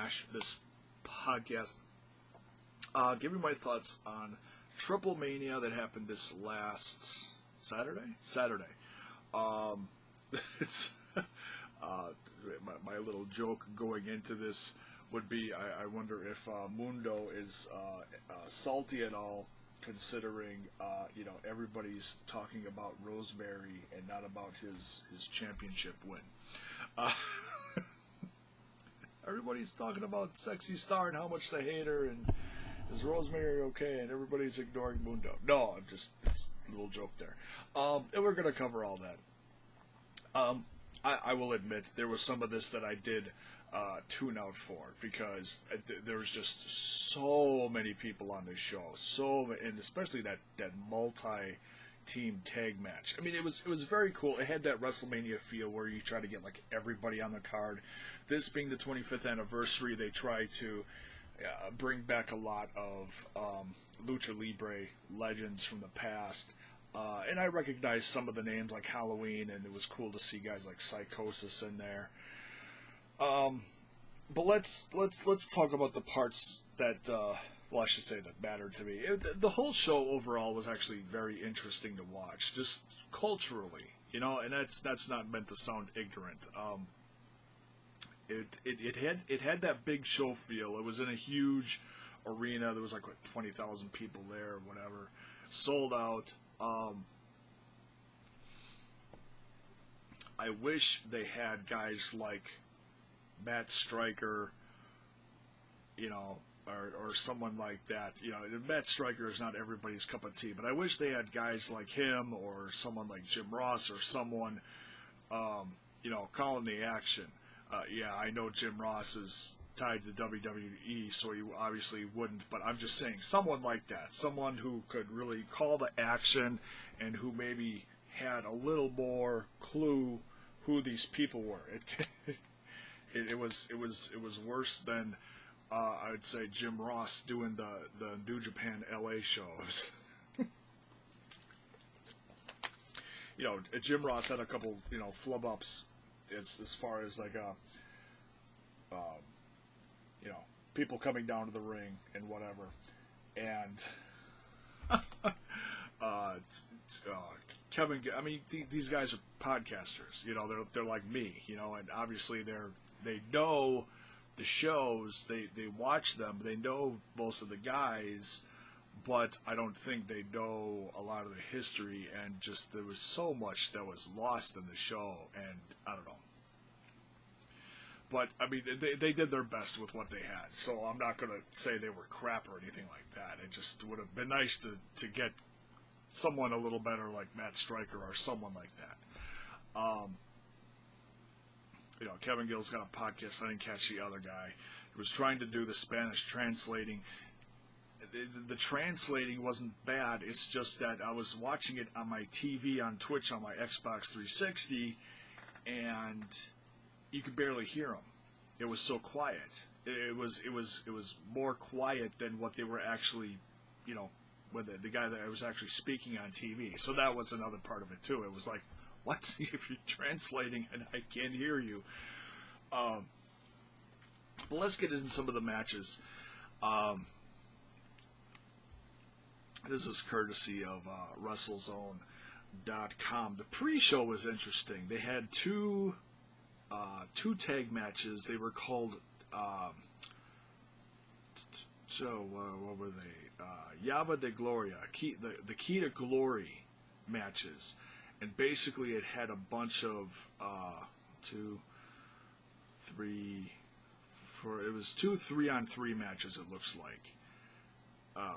MASH, this podcast, giving my thoughts on TripleMania that happened this last Saturday. It's my little joke going into this would be, I wonder if Mundo is salty at all, considering everybody's talking about Rosemary and not about his championship win. Everybody's talking about Sexy Star and how much they hate her, and is Rosemary okay, and everybody's ignoring Mundo. No, it's a little joke there. And we're going to cover all that. I will admit there was some of this that I did tune out for, because there was just so many people on this show, and especially that multi-team tag match. I mean, it was very cool. It had that WrestleMania feel where you try to get like everybody on the card. This being the 25th anniversary, they try to bring back a lot of Lucha Libre legends from the past. And I recognized some of the names like Halloween, and it was cool to see guys like Psychosis in there. But let's talk about the parts that, I should say that mattered to me. The whole show overall was actually very interesting to watch, just culturally, and that's not meant to sound ignorant. It had that big show feel. It was in a huge arena. There was like 20,000 people there or whatever, sold out. I wish they had guys like Matt Striker, or someone like that. Matt Striker is not everybody's cup of tea, but I wish they had guys like him or someone like Jim Ross or someone, calling the action. I know Jim Ross is tied to WWE, so he obviously wouldn't, but I'm just saying someone like that, someone who could really call the action and who maybe had a little more clue who these people were. It was worse than I would say Jim Ross doing the New Japan LA shows. Jim Ross had a couple flub ups as far as like people coming down to the ring and whatever, and Kevin. I mean, these guys are podcasters. They're like me. And obviously they know the shows. They watch them. They know most of the guys, but I don't think they know a lot of the history. And just there was so much that was lost in the show, and I don't know. But, I mean, they did their best with what they had, so I'm not going to say they were crap or anything like that. It just would have been nice to get someone a little better like Matt Striker or someone like that. Kevin Gill's got a podcast. I didn't catch the other guy. He was trying to do the Spanish translating. The translating wasn't bad. It's just that I was watching it on my TV on Twitch on my Xbox 360, and you could barely hear them. It was so quiet. It was more quiet than what they were actually, with the guy that I was actually speaking on TV. So that was another part of it too. It was like, what? If you're translating and I can't hear you. But let's get into some of the matches. This is courtesy of WrestleZone.com. The pre-show was interesting. They had two tag matches. They were called what were they? Llave de Gloria, the Key to Glory matches, and basically it had a bunch of 2, 3, 4. It was 2 3-on-3 matches. It looks like,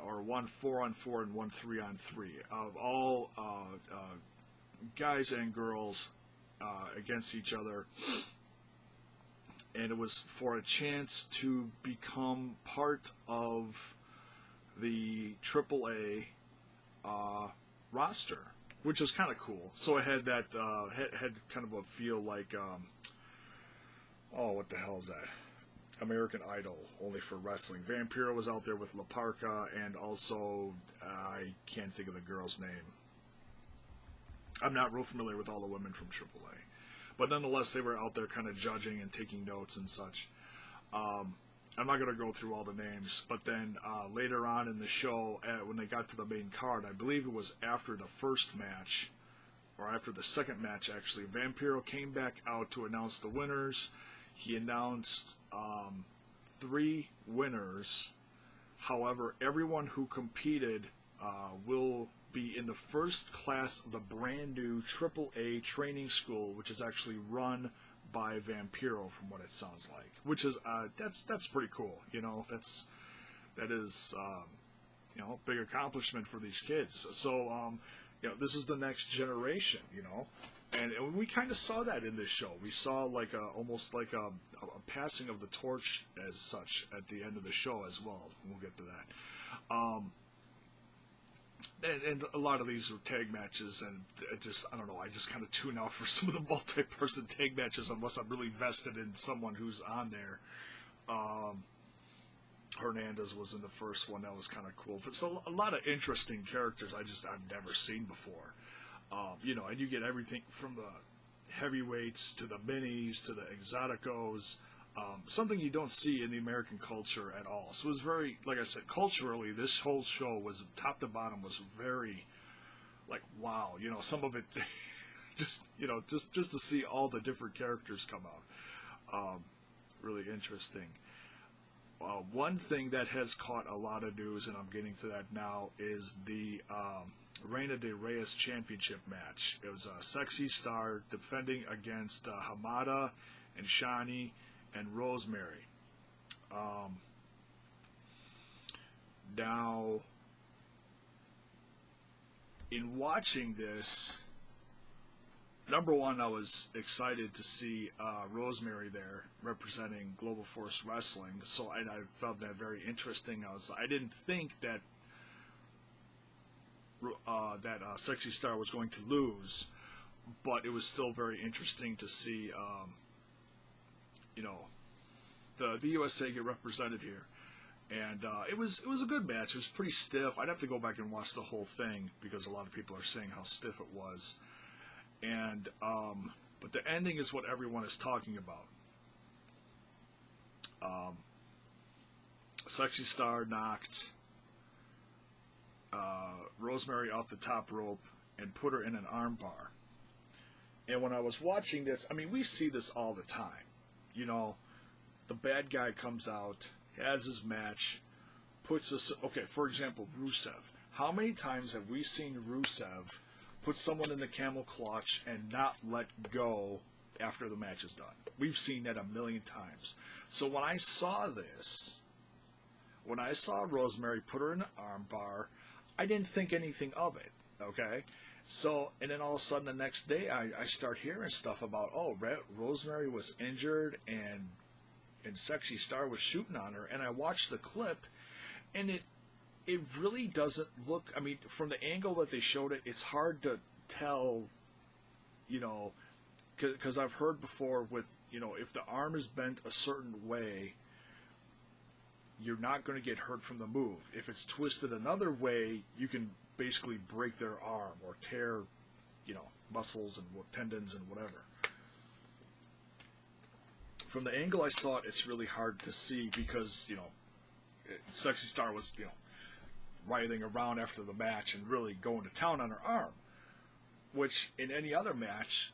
or 1 4-on-4 and 1 3-on-3 of all guys and girls against each other, and it was for a chance to become part of the AAA roster, which is kind of cool. So it had that had kind of a feel like what the hell is that? American Idol, only for wrestling. Vampiro was out there with La Parca, and also I can't think of the girl's name. I'm not real familiar with all the women from AAA. But nonetheless, they were out there kind of judging and taking notes and such. I'm not going to go through all the names, but then later on in the show, when they got to the main card, I believe it was after the first match, or after the second match actually, Vampiro came back out to announce the winners. He announced 3 winners. However, everyone who competed will be in the first class of the brand new AAA training school, which is actually run by Vampiro, from what it sounds like. Which is that's pretty cool. You know, that is you know, big accomplishment for these kids. So you know, this is the next generation. You know, and we kind of saw that in this show. We saw like almost like a passing of the torch as such at the end of the show as well. We'll get to that. And a lot of these were tag matches, and I don't know, I just kind of tune out for some of the multi-person tag matches unless I'm really vested in someone who's on there. Hernandez was in the first one. That was kind of cool. It's a lot of interesting characters I've never seen before. You know, and you get everything from the heavyweights to the minis to the exoticos. Something you don't see in the American culture at all. So it was very, like I said, culturally, this whole show was, top to bottom, was very, like, wow. You know, some of it, just to see all the different characters come out. Really interesting. One thing that has caught a lot of news, and I'm getting to that now, is the Reina de Reyes Championship match. It was a Sexy Star defending against Hamada and Shani and Rosemary. Now, in watching this, number one, I was excited to see Rosemary there representing Global Force Wrestling. So I found that very interesting. I didn't think that Sexy Star was going to lose, but it was still very interesting to see. You know, the USA get represented here, and it was a good match. It was pretty stiff. I'd have to go back and watch the whole thing because a lot of people are saying how stiff it was, and but the ending is what everyone is talking about. Sexy Star knocked Rosemary off the top rope and put her in an armbar. And when I was watching this, I mean, we see this all the time. You know, the bad guy comes out, has his match, puts us. Okay, for example, Rusev. How many times have we seen Rusev put someone in the camel clutch and not let go after the match is done? We've seen that a million times. So when I saw this, when I saw Rosemary put her in an armbar, I didn't think anything of it. Okay. So, and then all of a sudden the next day I start hearing stuff about, oh, Rosemary was injured and Sexy Star was shooting on her. And I watched the clip, and it really doesn't look, I mean, from the angle that they showed it, it's hard to tell, you know, because I've heard before with, you know, if the arm is bent a certain way, you're not going to get hurt from the move. If it's twisted another way, you can basically break their arm or tear, you know, muscles and tendons and whatever. From the angle I saw it, it's really hard to see because, you know, Sexy Star was, you know, writhing around after the match and really going to town on her arm, which in any other match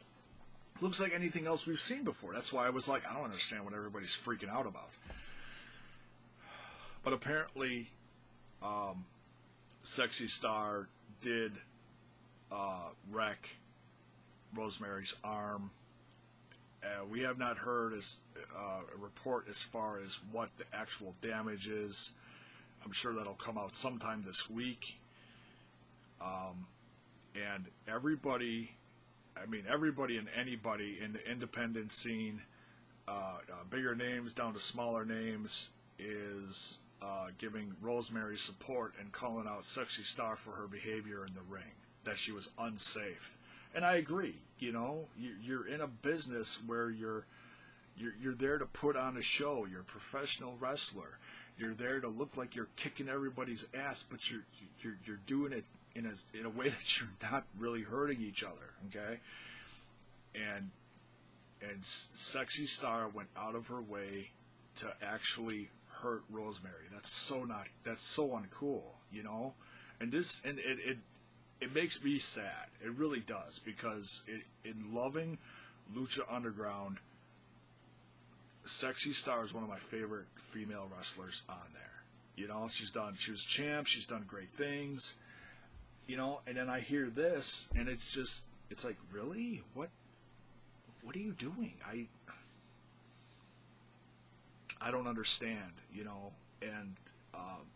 looks like anything else we've seen before. That's why I was like, I don't understand what everybody's freaking out about. But apparently, Sexy Star did wreck Rosemary's arm. We have not heard a report as far as what the actual damage is. I'm sure that'll come out sometime this week. And everybody, I mean, everybody and anybody in the independent scene, bigger names down to smaller names, is giving Rosemary support and calling out Sexy Star for her behavior in the ring, that she was unsafe. And I agree. You know, you're in a business where you're there to put on a show. You're a professional wrestler. You're there to look like you're kicking everybody's ass, but you're doing it in a way that you're not really hurting each other. Okay, and Sexy Star went out of her way to actually hurt Rosemary. That's so uncool, you know. And it makes me sad. It really does, because in loving Lucha Underground, Sexy Star is one of my favorite female wrestlers on there. You know, she was champ, she's done great things, you know, and then I hear this, and it's like, really? What are you doing? I don't understand, you know, and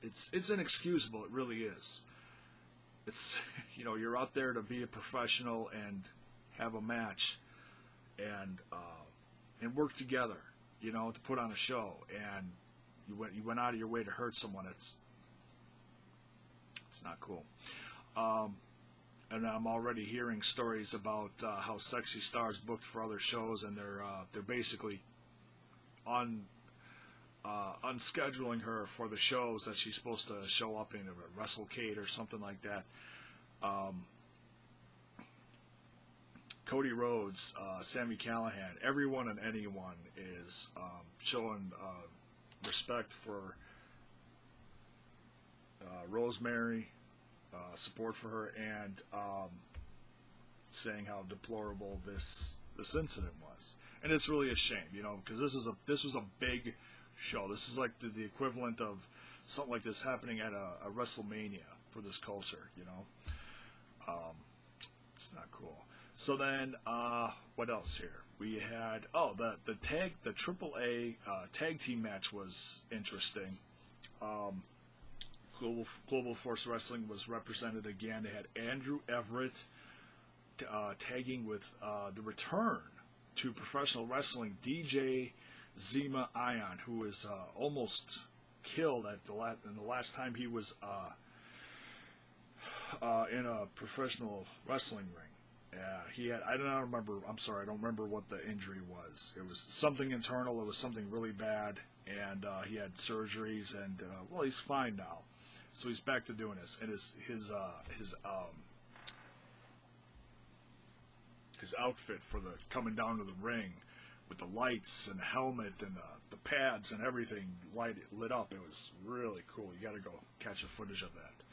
it's inexcusable, it really is. It's, you know, you're out there to be a professional and have a match and work together, you know, to put on a show, and you went out of your way to hurt someone. It's not cool. And I'm already hearing stories about how Sexy Star's booked for other shows, and they're basically unscheduling her for the shows that she's supposed to show up in, a WrestleCade or something like that. Cody Rhodes, Sami Callihan, everyone and anyone is showing respect for Rosemary, support for her, and saying how deplorable this incident was. And it's really a shame, you know, because this was a big show. This is like the equivalent of something like this happening at a WrestleMania for this culture, you know. It's not cool. So then, what else here? We had the AAA tag team match was interesting. Global Force Wrestling was represented again. They had Andrew Everett tagging with the return to professional wrestling, DJ Zema Ion, who was almost killed in the last time he was in a professional wrestling ring. He had, I don't remember, I'm sorry, I don't remember what the injury was. It was something internal, it was something really bad, and he had surgeries, and well, he's fine now. So he's back to doing this, and his outfit for the coming down to the ring with the lights and the helmet and the pads and everything lit up. It was really cool. You got to go catch the footage of that.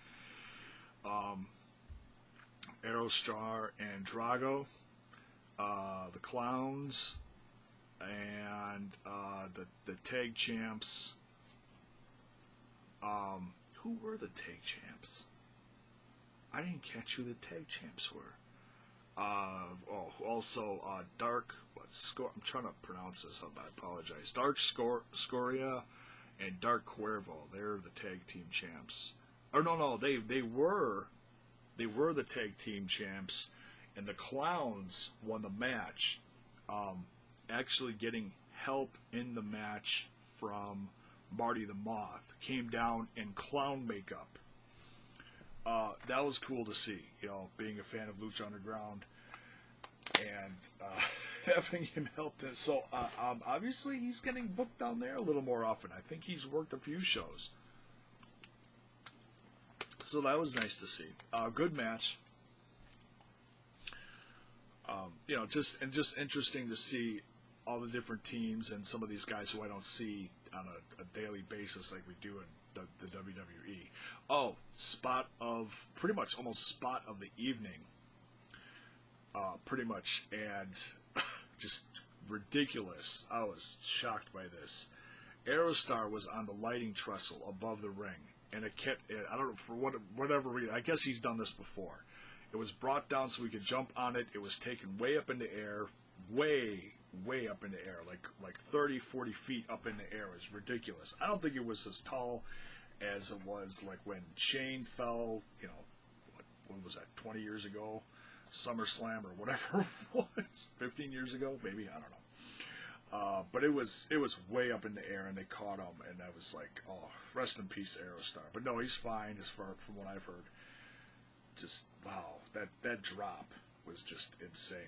Aerostar and Drago, the Clowns, and the tag champs. Who were the tag champs? I didn't catch who the tag champs were. Also Dark. I'm trying to pronounce this. I apologize. Dark Scoria and Dark Cuervo. They're the tag team champs. Or no, they were the tag team champs, and the Clowns won the match. Actually getting help in the match from Marty the Moth. Came down in clown makeup. That was cool to see, you know, being a fan of Lucha Underground, and having him help them. So obviously he's getting booked down there a little more often. I think he's worked a few shows. So that was nice to see. Good match. You know, just interesting to see all the different teams and some of these guys who I don't see on a daily basis like we do in the WWE. Oh, almost spot of the evening. Pretty much, and just ridiculous. I was shocked by this. Aerostar was on the lighting trestle above the ring, and it kept, I don't know, for whatever reason, I guess he's done this before. It was brought down so we could jump on it. It was taken way up in the air, way up in the air, like 30, 40 feet up in the air. It was ridiculous. I don't think it was as tall as it was like when Shane fell, you know, what was that, 20 years ago? SummerSlam or whatever it was, 15 years ago, maybe, I don't know. But it was way up in the air, and they caught him, and I was like, oh, rest in peace, Aerostar. But no, he's fine, as far from what I've heard. Just wow, that drop was just insane.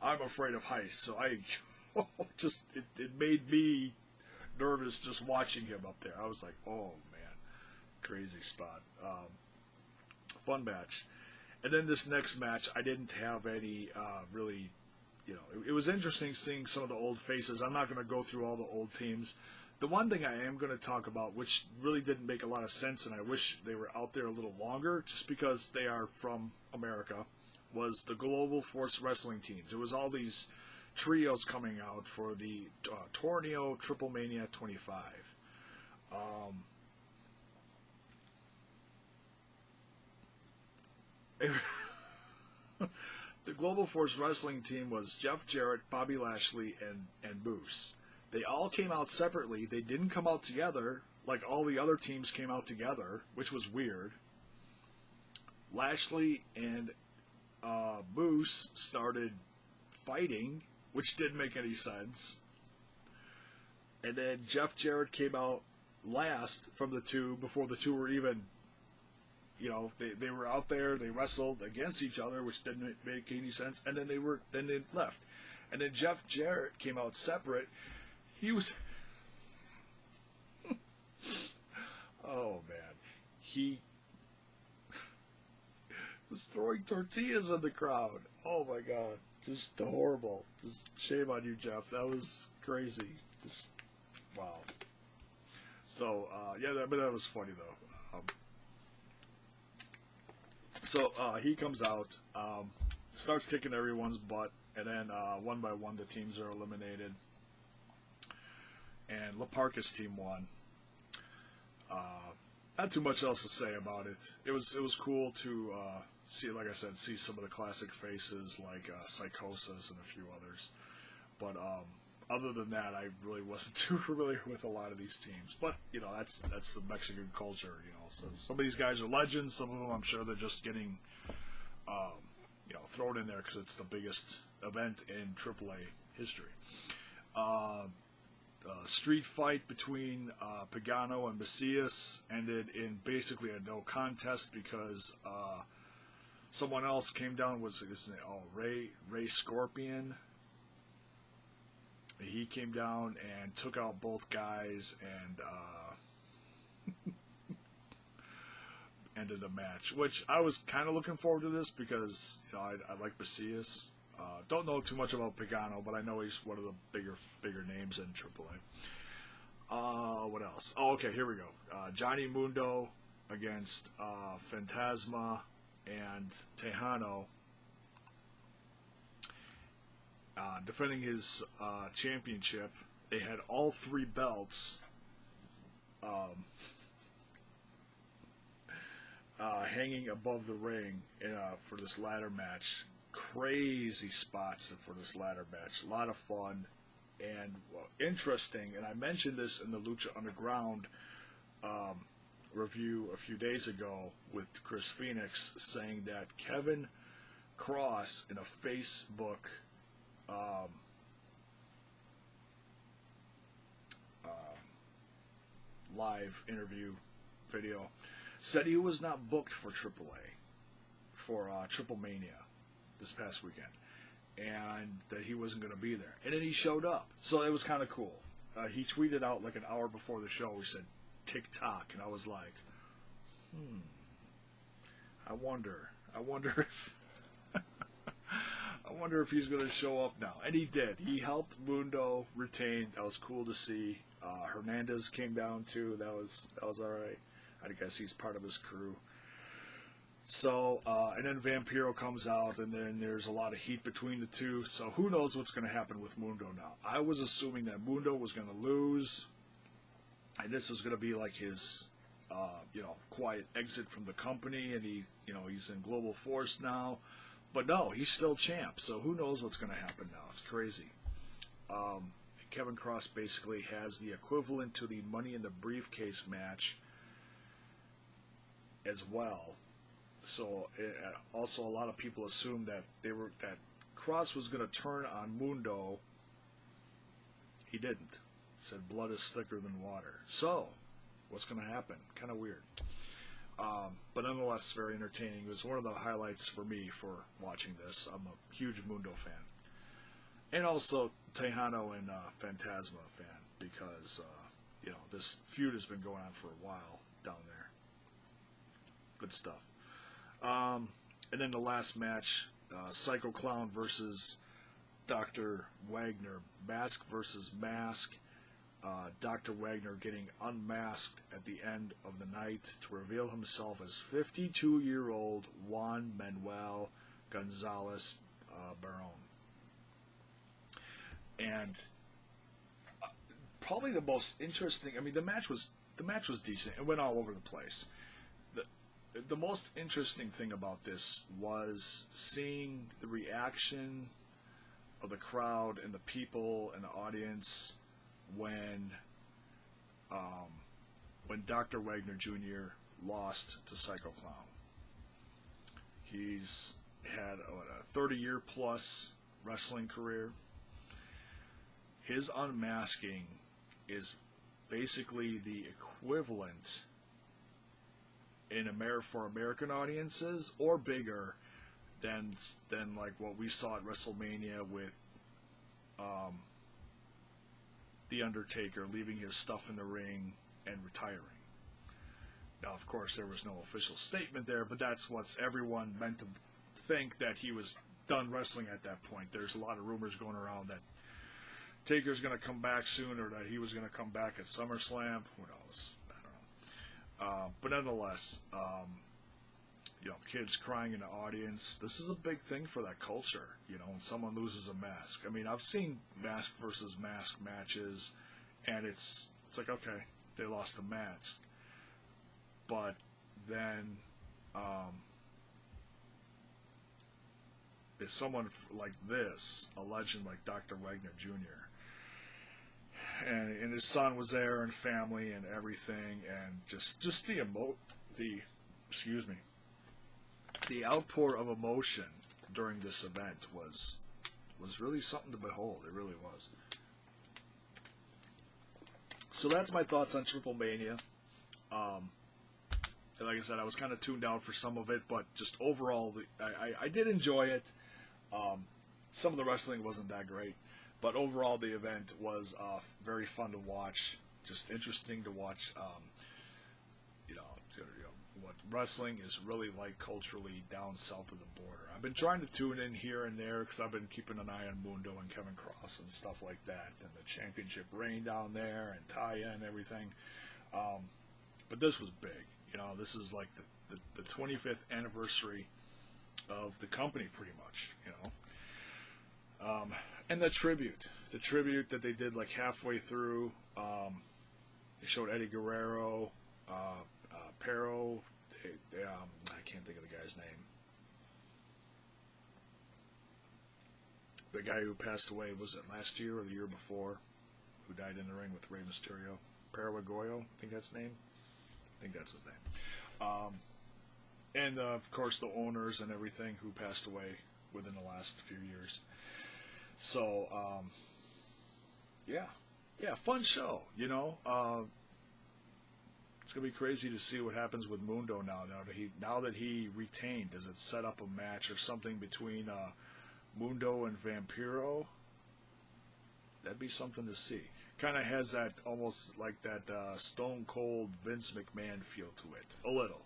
I'm afraid of heights, so it made me nervous just watching him up there. I was like, oh man, crazy spot. Fun match. And then this next match, I didn't have any really, you know, it was interesting seeing some of the old faces. I'm not going to go through all the old teams. The one thing I am going to talk about, which really didn't make a lot of sense, and I wish they were out there a little longer, just because they are from America, was the Global Force Wrestling teams. There was all these trios coming out for the Torneo TripleMania 25. The Global Force Wrestling team was Jeff Jarrett, Bobby Lashley, and Moose. They all came out separately. They didn't come out together like all the other teams came out together, which was weird. Lashley and Moose started fighting, which didn't make any sense. And then Jeff Jarrett came out last from the two before the two were even, they were out there. They wrestled against each other, which didn't make any sense. And then they left. And then Jeff Jarrett came out separate. He was, oh man, he was throwing tortillas in the crowd. Oh my God, just horrible. Just shame on you, Jeff. That was crazy. Just wow. So but that was funny though. So he comes out, starts kicking everyone's butt, and then one by one the teams are eliminated. And Laparca's team won. Not too much else to say about it. It was cool to see, like I said, see some of the classic faces like Psychosis and a few others. But other than that, I really wasn't too familiar with a lot of these teams. But that's the Mexican culture. So some of these guys are legends. Some of them, I'm sure, they're just getting thrown in there because it's the biggest event in AAA history. Street fight between Pagano and Macias ended in basically a no contest because someone else came down. Was his name? Ray Scorpion. He came down and took out both guys and ended the match. Which I was kind of looking forward to this because I like Macias. Don't know too much about Pagano, but I know he's one of the bigger names in AAA. What else? Oh, okay, here we go. Johnny Mundo against Fantasma and Tejano, defending his championship. They had all three belts hanging above the ring for this ladder match. Crazy spots for this ladder match. A lot of fun and interesting. And I mentioned this in the Lucha Underground review a few days ago with Chris Phoenix, saying that Kevin Cross in a Facebook live interview video said he was not booked for AAA for TripleMania this past weekend, and that he wasn't going to be there. And then he showed up, so it was kind of cool. He tweeted out like an hour before the show. He said TikTok, and I was like, I wonder if I wonder if he's going to show up now. And he did. He helped Mundo retain. That was cool to see. Hernandez came down too. That was all right. I guess he's part of his crew. So, and then Vampiro comes out, and then there's a lot of heat between the two. So who knows what's going to happen with Mundo now. I was assuming that Mundo was going to lose, and this was going to be like his, quiet exit from the company, and he's in Global Force now. But no, he's still champ, so who knows what's going to happen now. It's crazy. Kevin Cross basically has the equivalent to the Money in the Briefcase match as well. So also a lot of people assumed that that Cross was going to turn on Mundo. He didn't. He said blood is thicker than water. So what's going to happen? Kind of weird. But nonetheless, very entertaining. It was one of the highlights for me for watching this. I'm a huge Mundo fan. And also Tejano and Fantasma fan because, this feud has been going on for a while down there. Good stuff. And then the last match, Psycho Clown versus Dr. Wagner. Mask versus Mask. Dr. Wagner getting unmasked at the end of the night to reveal himself as 52-year-old Juan Manuel Gonzalez Barón. And probably the most interesting, I mean, the match was decent. It went all over the place. The most interesting thing about this was seeing the reaction of the crowd and the people and the audience when Dr. Wagner Jr. lost to Psycho Clown. He's had a 30-year plus wrestling career. His unmasking is basically the equivalent for American audiences, or bigger than like what we saw at WrestleMania with The Undertaker leaving his stuff in the ring and retiring. Now, of course, there was no official statement there, but that's what everyone meant to think, that he was done wrestling at that point. There's a lot of rumors going around that Taker's going to come back soon, or that he was going to come back at SummerSlam. Who knows? I don't know. But nonetheless, kids crying in the audience. This is a big thing for that culture, when someone loses a mask. I mean, I've seen mask versus mask matches, and it's like, okay, they lost the mask. But then, if someone like this, a legend like Dr. Wagner Jr., and his son was there, and family and everything, and just the outpour of emotion during this event was really something to behold. It really was. So that's my thoughts on TripleMania. Like I said, I was kind of tuned out for some of it, but just overall, I did enjoy it. Some of the wrestling wasn't that great, but overall the event was very fun to watch. Just interesting to watch. What wrestling is really like culturally down south of the border. I've been trying to tune in here and there because I've been keeping an eye on Mundo and Kevin Cross and stuff like that, and the championship reign down there, and Taya and everything. But this was big. This is like the 25th anniversary of the company, pretty much. And the tribute that they did like halfway through. They showed Eddie Guerrero, Pero. I can't think of the guy's name. The guy who passed away, was it last year or the year before, who died in the ring with Rey Mysterio? Paraguayo, I think that's his name. I think that's his name. And of course the owners and everything who passed away within the last few years. So yeah, fun show. It's gonna be crazy to see what happens with Mundo now. Now that he retained, does it set up a match or something between Mundo and Vampiro? That'd be something to see. Kind of has that almost like that Stone Cold Vince McMahon feel to it. A little.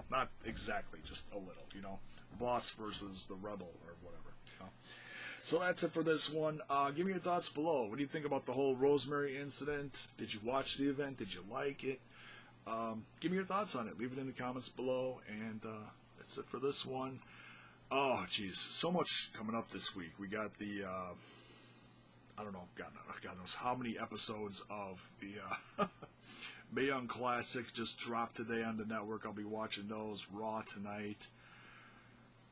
Not exactly, just a little. Boss versus the Rebel or whatever. So that's it for this one. Give me your thoughts below. What do you think about the whole Rosemary incident? Did you watch the event? Did you like it? Give me your thoughts on it. Leave it in the comments below. And that's it for this one. Oh, geez. So much coming up this week. We got the, I don't know, God knows how many episodes of the Mae Young Classic just dropped today on the network. I'll be watching those. Raw tonight.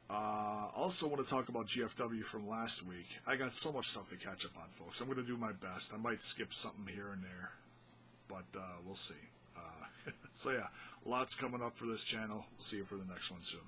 Also want to talk about GFW from last week. I got so much stuff to catch up on, folks. I'm going to do my best. I might skip something here and there, but we'll see. So yeah, lots coming up for this channel. We'll see you for the next one soon.